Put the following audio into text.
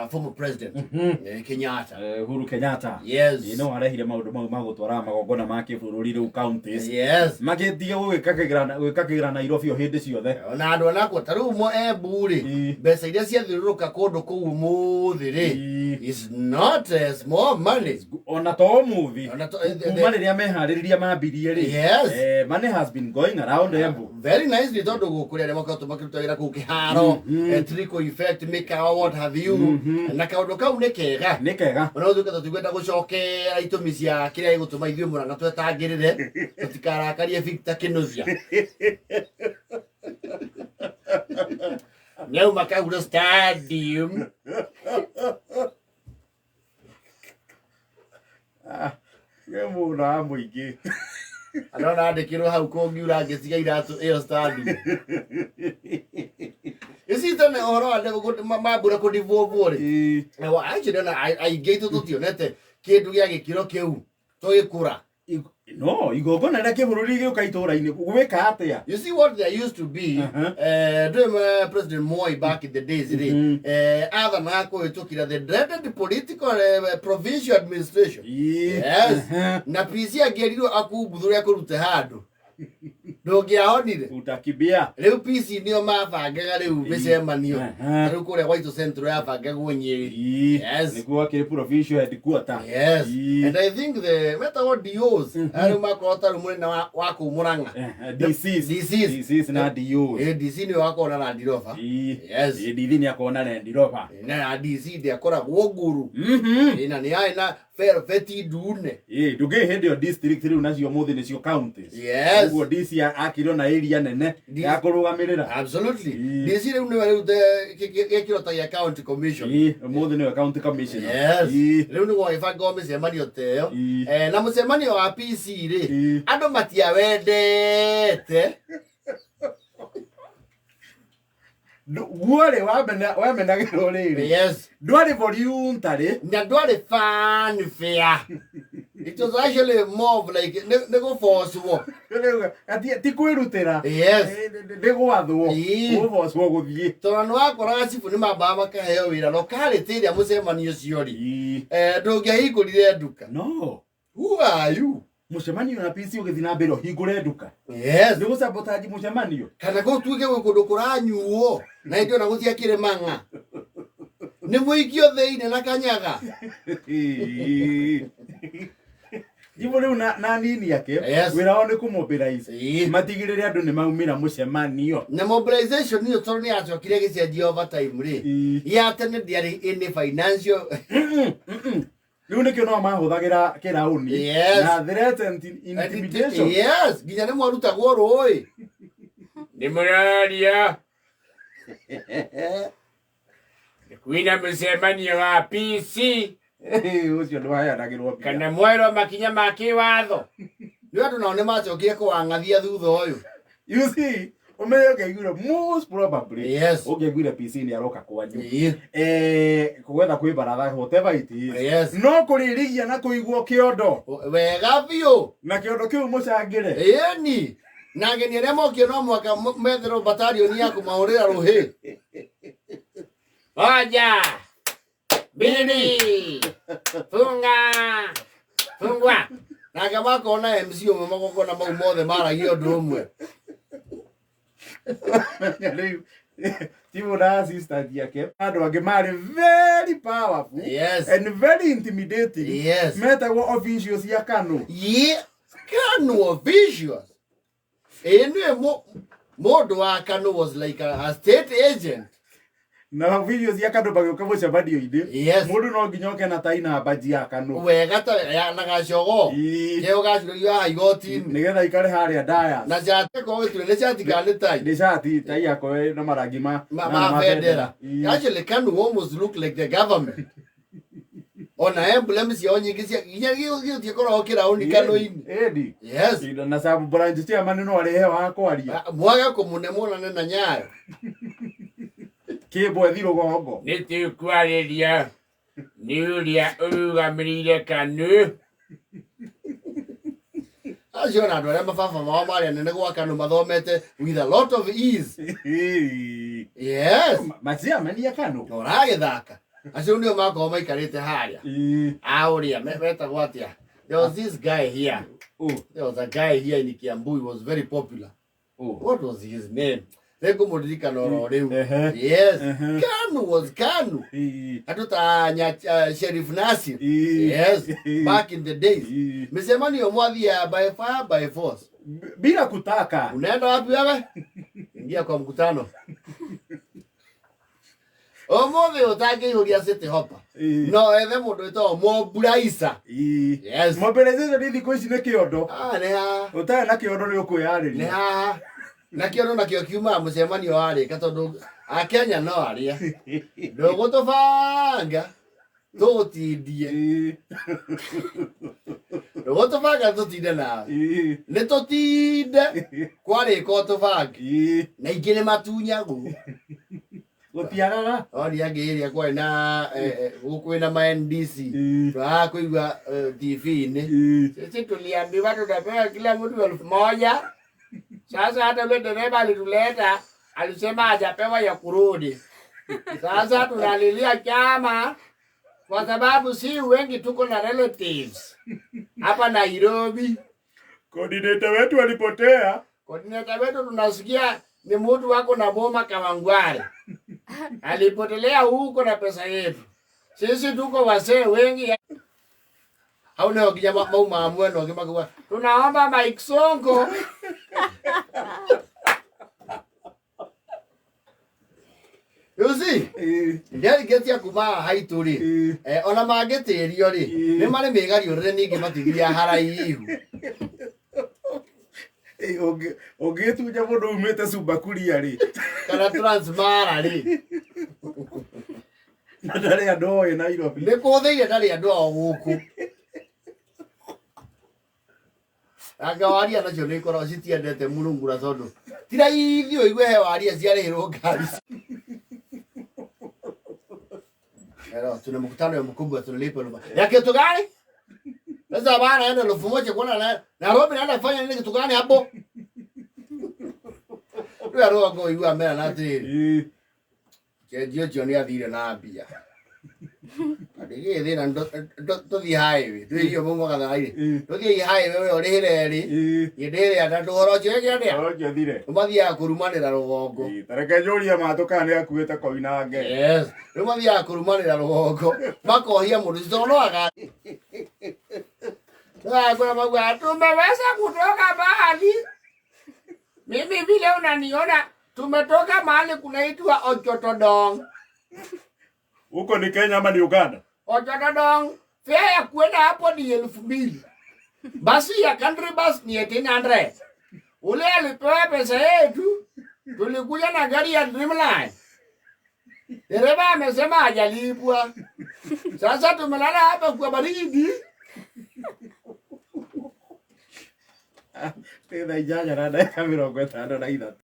former president Kenyatta. Uhuru Kenyatta. Yes. You know arehire maundu mau magutwara magongona ma kibururi riu counties. Yes. Magithie gwikagira Nairobi o hindi ciothe. Na andu anako taru mo eburi. Besa iria ciathiruruka kundu kuu muthi ri. It's not small money. Ona to movie. Kuma riria mehaririria mambirie ri. Yes. Money has been going around Embu. Very nicely tondu gukuria demokrato makirutagira ku kiharo, trickle effect make what have you. Na kaundu kau ni kega. Ni kega. Ona uthuka tutugwenda gucokera itumi cia kiria igutuma ithuĩ Murang'a twetangirire tutikarakarie Victor Kinuzia. Nyau makagura stadium. Ngemu na muingi. Anona andikirwo hau kungiura ngiciga iratu iyo stadium. Isita ne ohoro ande mabura ku divovo ri. Wa actually na I get to tionete kindu gia gikiro kiu toikura. No, igogona na kibururi giuka itura-ini gwika atia. You see what there used to be, President Moi back in the days, other nako itukira the dreaded political provincial administration. Yes. Na PC ageriru akubuthure akurute handu. Ndongiahonire utakibia riu PC nio mabangaga riu mucemanio riu kuria White Central yabangagwo Nyeri. Yes, niguo akiri provincial headquarter. Yes. And I think the meta DOs riu makota rumuri na wako Murang'a DCs na DOs DC ni wako na Ndiroba. Yes, DC ni akona na Ndiroba na DC ndi akora guguru ina ni aina fair feti dune duge head your district riu nacio muthi ni cio counties. Yes, ugo DC akiro na area nene ya kurugamirira. Absolutely. DC riu ni riu gekiro ta ya county commission muthi ni county commission. Yes, riu ni wo ifango mucemanio teo na mucemanio wa PC ri andu matia wendete Duare wamena giro riri. Yes. Duare voluntary. Na duare fanfare. It was actually more of like nego force wo. Ti kwirutira. Yes. Nego athwo. Wo force wo guthie. Tondu wakora cifu ni mamba makaheo wira no karitiria mucemanio ciori. Ndungihingurire nduka. No. Who are you? Mucemanio na PC ugithi na mbere hingure nduka. Yes. Nigo sabotage mucemanio. Kana go tuige kundu kuranyuo na ndio na guthia Mang'a. Ni muikio theine na kanyaga. Jibo riu na nini yake wira one ku mobilize. Matigirire andu ni maumira mucemanio. Na mobilization niyo tondu ni acokire gicenjia over time ri. Ya tene ndiari in financial. Riu nikio no mahuthagira kirauni na threat and intimidation. Yes, ginya ni mwarutagwo roi. Ni muraria. Kuina mucemanio wa PC. Ucio ndwaya ndagirwo kana mwero makinya ma kiwatho. Ni andu nao ni macokire kuangathia thutha uyu. You see, umeyo kaigura most probably. Yes. Ungegwira PC ni aroka kwanyu. Kugwetha kwi baratha whatever it is. Yes. No kuririgia na kuigwo kiondo. Wega biu. Na kiondo kiu mucangire. Eni. Na ngeni aria mokio no mwaka methero battalion yaku maurira ruhi. Oja. Bini. Fungwa. Na kama kona MC umwe magokona mau mothe maragio ndu umwe. Timu na assistant yake andu ange mari very powerful. Yes. And very intimidating. Yes. Metagwo officials ya Kanu. Yeah. Kanu officials. Enwe modo wa Kanu was like a state agent. Na officials ya Kanu bagioka mucemanio inde. Yes. Mundu no nginyoke na taina baji ya Kanu. Wega ta ya na gacogo. Keo gacurio ya igoti. Nigetha ikare haria daya. Na jate ko wetu ne chati kale tai. Ni chati tai yako na marangi ma federa. Actually Kanu almost look like the government. Ona emblems ya nyingi cia ginya gio kora okira uni Kanu ini. Edi. Yes. Na sababu branch cia maneno ari hewa akwaria. Mwaga kumunemo na nyayo. Kibo ethiro gongo. Niti kwariria. Niuria urugamirire Kanu. Ajona andu aria mababa mao maria nene gwa Kanu mathomete with a lot of ease. Yes. Mazia mania Kanu. Oragithaka. acio ndio mako maikarite haria auria metagwo atia. There was this guy here. There was a guy here in Kiambu. He was very popular. What was his name? Lego modika no reu. Yes. Kanu was Kanu. Atuta Sheriff Nasir. Yes. Back in the days. Mucemanio muthii by fire by force. Bila kutaka. Unaenda wapi wewe? Ingia kwa mkutano. Omothi utake huria city hopper. No ethe mundu ito Moburaisa. Yes. Moburaisa ndi thiko ici ne kiondo. Ne ha. Utaya na kiondo ni ukuyarĩria. Ne ha. Na kiondo na kio kiuma mucemanio wari katondu a Kenya no aria. Ndogo tofanga. Totindie. Ndogo tofanga totinde nawe. Ni totinde. Kwari ko tofanga. Na ingine matunyagu. Gutiagaga oni angiria kwa na gukwina ma NDC kuigwa TV ni sisi tuliambiwa tutapewa kila mtu 1000. Sasa hata yule dereva alituleta alisema hajapewa ya kurudi. Sasa tunalilia chama kwa sababu si wengi tuko na relatives hapa Nairobi. Coordinator wetu alipotea. Coordinator wetu tunasikia ni mtu wako na boma Kawangware. Alipotelea huko na pesa yetu. Sisi tuko wasee wengi. Hauna wakija mauma mwendo wakimaka tunaomba Mike Sonko. You see? Ndari getia kuma haituri. Ona magetirio ri. Ni mari megari orire ningi matigiria haraihu. Ogetuja mundu umete Subakuria ri. Kana Transmara ri. Ndari andu oe Nairobi. Ni kuthire ndari andu o guku. Agawaria nacio ni korwo citiendete Murungura tondu. Tira ithio igwe he waria ciarihirwo ngari. Pero tuna mkutano mkubwa tunalipa luma. Ya kitu gani? Sasa bana enda 1000 kuona na Nairobi naenda fanya nini kitu gani hapo? Ndio roho ngo igwa mera na tiri. Kejio joni athire na mbia. Adigi thina ndo thi highway. Tuiyo mungu kana ire. Tuthi highway we orihire ri. Yendere atandu horo chege ndia. Oje thire. Umathia kurumanira rugongo. Tareke njuria matoka ni akuite koinange. Yes. Umathia kurumanira rugongo. Makohia mundu citono aga. Kwa magwa tumeweza kutoka bahari. Mimi vile unaniona tumetoka mahali kunaitwa Ochotodong. Huko ni Kenya ama ni Uganda? Ochotodong. Fare ya kwenda hapo ni 2000. Basi ya country bus ni 1800. Ule alipewa pesa yetu. Tulikuja na gari ya Dreamline. Dereva amesema hajalipwa. Sasa tumelala hapa kwa baridi. Tena ijaja na dakika 50 na ida.